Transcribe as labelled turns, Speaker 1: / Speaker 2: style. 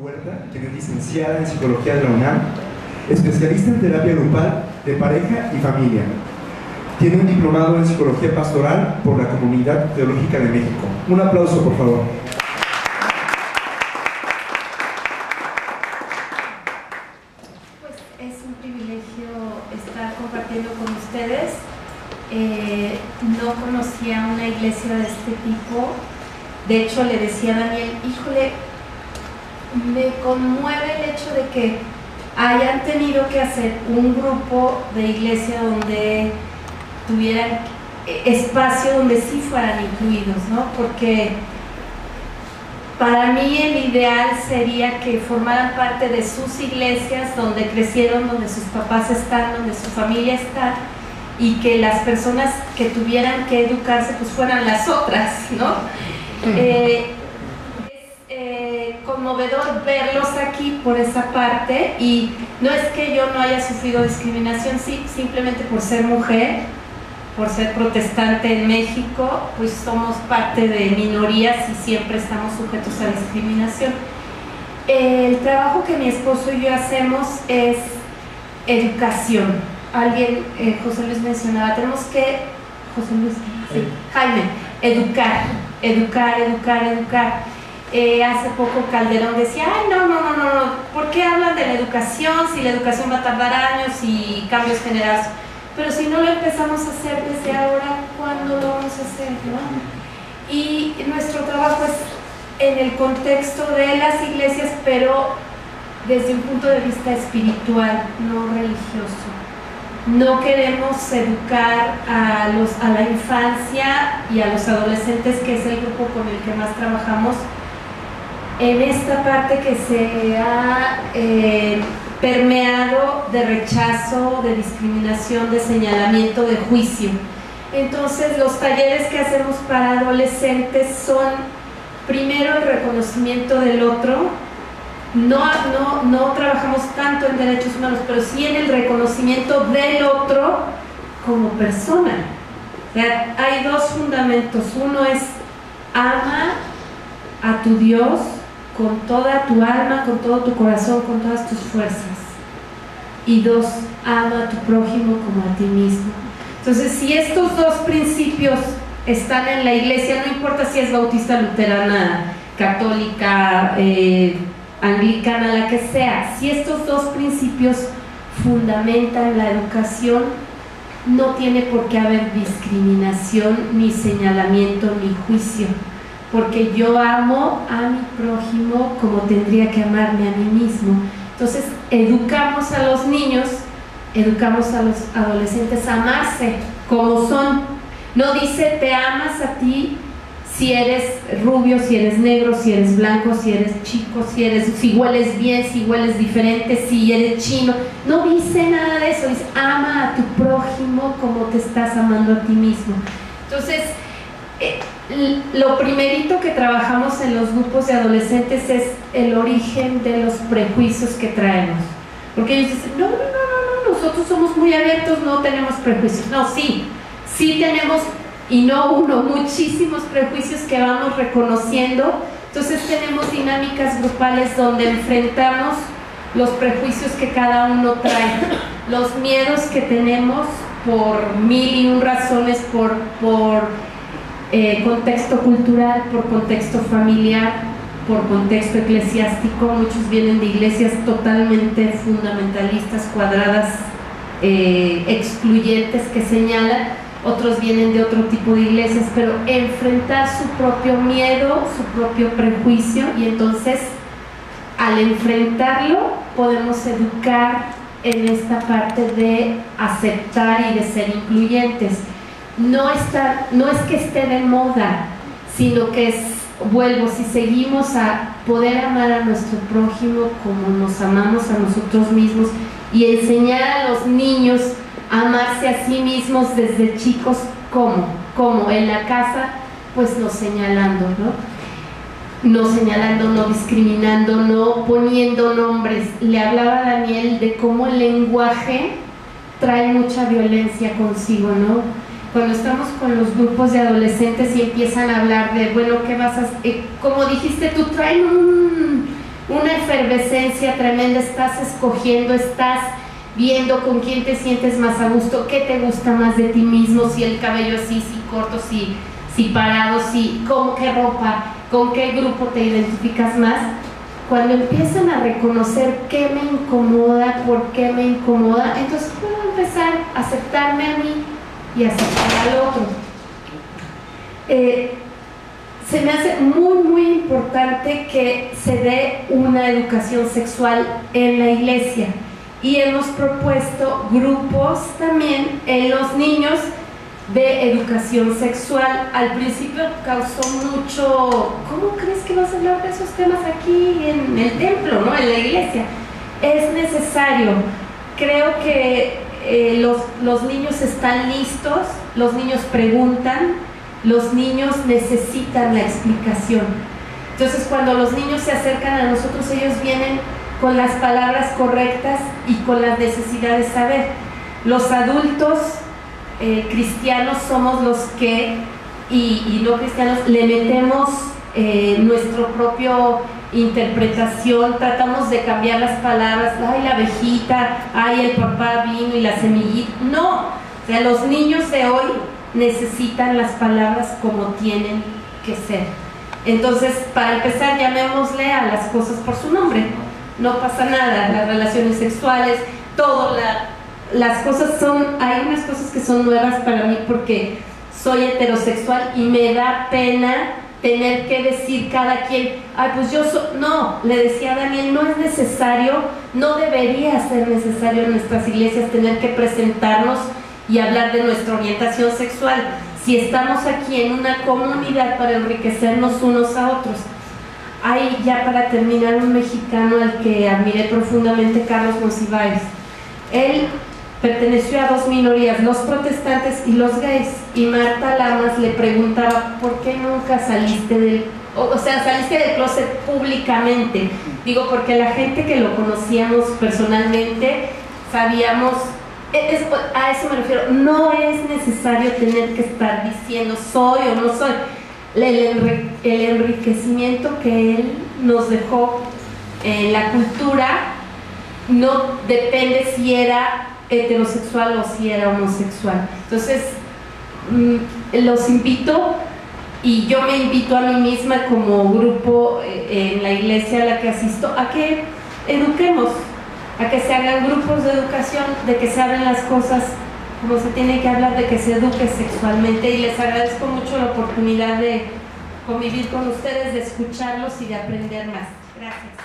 Speaker 1: Huerta, quien es licenciada en Psicología de la UNAM, especialista en terapia grupal de pareja y familia. Tiene un diplomado en Psicología Pastoral por la Comunidad Teológica de México. Un aplauso, por favor.
Speaker 2: Pues es un privilegio estar compartiendo con ustedes. No conocía una iglesia de este tipo. De hecho, le decía a Daniel, híjole, me conmueve el hecho de que hayan tenido que hacer un grupo de iglesia donde tuvieran espacio donde sí fueran incluidos, ¿no? Porque para mí el ideal sería que formaran parte de sus iglesias donde crecieron, donde sus papás están, donde su familia está, y que las personas que tuvieran que educarse pues fueran las otras, ¿no? Conmovedor verlos aquí por esa parte, y no es que yo no haya sufrido discriminación, sí, simplemente por ser mujer, por ser protestante en México, pues somos parte de minorías y siempre estamos sujetos a discriminación. El trabajo que mi esposo y yo hacemos es educación. Alguien, José Luis mencionaba, tenemos que, José Luis, sí, Jaime, educar. Hace poco Calderón decía, ay, no, ¿por qué hablan de la educación si la educación va a tardar años y cambios generados? Pero si no lo empezamos a hacer desde ahora, ¿cuándo lo vamos a hacer, no? Y nuestro trabajo es en el contexto de las iglesias, pero desde un punto de vista espiritual, no religioso. No queremos educar a la infancia y a los adolescentes, que es el grupo con el que más trabajamos, en esta parte que se ha permeado de rechazo, de discriminación, de señalamiento, de juicio. Entonces, los talleres que hacemos para adolescentes son, primero, el reconocimiento del otro. No trabajamos tanto en derechos humanos, pero sí en el reconocimiento del otro como persona. O sea, hay dos fundamentos. Uno es ama a tu Dios con toda tu alma, con todo tu corazón, con todas tus fuerzas. Y dos, ama a tu prójimo como a ti mismo. Entonces, si estos dos principios están en la iglesia, no importa si es bautista, luterana, católica, anglicana, la que sea, si estos dos principios fundamentan la educación, no tiene por qué haber discriminación, ni señalamiento, ni juicio, porque yo amo a mi prójimo como tendría que amarme a mí mismo. Entonces, educamos a los niños, educamos a los adolescentes a amarse como son. No dice te amas a ti si eres rubio, si eres negro, si eres blanco, si eres chico, si hueles bien, si hueles diferente, si eres chino. No dice nada de eso, dice ama a tu prójimo como te estás amando a ti mismo. Entonces, lo primerito que trabajamos en los grupos de adolescentes es el origen de los prejuicios que traemos. Porque ellos dicen, no, nosotros somos muy abiertos, no tenemos prejuicios. No, sí tenemos, y no uno, muchísimos prejuicios que vamos reconociendo. Entonces tenemos dinámicas grupales donde enfrentamos los prejuicios que cada uno trae, los miedos que tenemos por mil y un razones, por contexto cultural, por contexto familiar, por contexto eclesiástico. Muchos vienen de iglesias totalmente fundamentalistas, cuadradas, excluyentes, que señalan. Otros vienen de otro tipo de iglesias, pero enfrentar su propio miedo, su propio prejuicio, y entonces al enfrentarlo podemos educar en esta parte de aceptar y de ser incluyentes. No es que esté de moda, sino que si seguimos a poder amar a nuestro prójimo como nos amamos a nosotros mismos, y enseñar a los niños amarse a sí mismos desde chicos, como en la casa, pues no señalando, no discriminando, no poniendo nombres. Le hablaba a Daniel de cómo el lenguaje trae mucha violencia consigo, ¿no? Cuando estamos con los grupos de adolescentes y empiezan a hablar de, bueno, ¿qué vas a hacer? Como dijiste tú, traen una enfermedad efervescencia tremenda, estás escogiendo, estás viendo con quién te sientes más a gusto, qué te gusta más de ti mismo, si el cabello así, si corto, si parado, con qué ropa, con qué grupo te identificas más. Cuando empiezan a reconocer qué me incomoda, por qué me incomoda, entonces puedo empezar a aceptarme a mí y aceptar al otro. Se me hace muy, muy importante que se dé una educación sexual en la iglesia, y hemos propuesto grupos también en los niños de educación sexual. Al principio causó mucho, ¿cómo crees que vas a hablar de esos temas aquí en el templo, ¿no? En la iglesia? Es necesario. Creo que los niños están listos, los niños preguntan, los niños necesitan la explicación. Entonces, cuando los niños se acercan a nosotros, ellos vienen con las palabras correctas y con la necesidad de saber. Los adultos cristianos somos los que, y no cristianos, le metemos nuestra propia interpretación, tratamos de cambiar las palabras, ay, la abejita, ay, el papá vino y la semillita. No, o sea, los niños de hoy necesitan las palabras como tienen que ser. Entonces, para empezar, llamémosle a las cosas por su nombre. No pasa nada, las relaciones sexuales, todo, las cosas hay unas cosas que son nuevas para mí porque soy heterosexual y me da pena tener que decir cada quien, ay, pues yo no, le decía a Daniel, no es necesario, no debería ser necesario en nuestras iglesias tener que presentarnos y hablar de nuestra orientación sexual, si estamos aquí en una comunidad para enriquecernos unos a otros. Hay, ya para terminar, un mexicano al que admiré profundamente, Carlos Monsiváis. Él perteneció a dos minorías, los protestantes y los gays, y Marta Lamas le preguntaba, ¿por qué nunca saliste del closet públicamente? Digo, porque la gente que lo conocíamos personalmente sabíamos, a eso me refiero, no es necesario tener que estar diciendo soy o no soy. El enriquecimiento que él nos dejó en la cultura no depende si era heterosexual o si era homosexual. Entonces, los invito, y yo me invito a mí misma como grupo en la iglesia a la que asisto, a que eduquemos, a que se hagan grupos de educación, de que se hablen las cosas como se tiene que hablar, de que se eduque sexualmente, y les agradezco mucho la oportunidad de convivir con ustedes, de escucharlos y de aprender más. Gracias.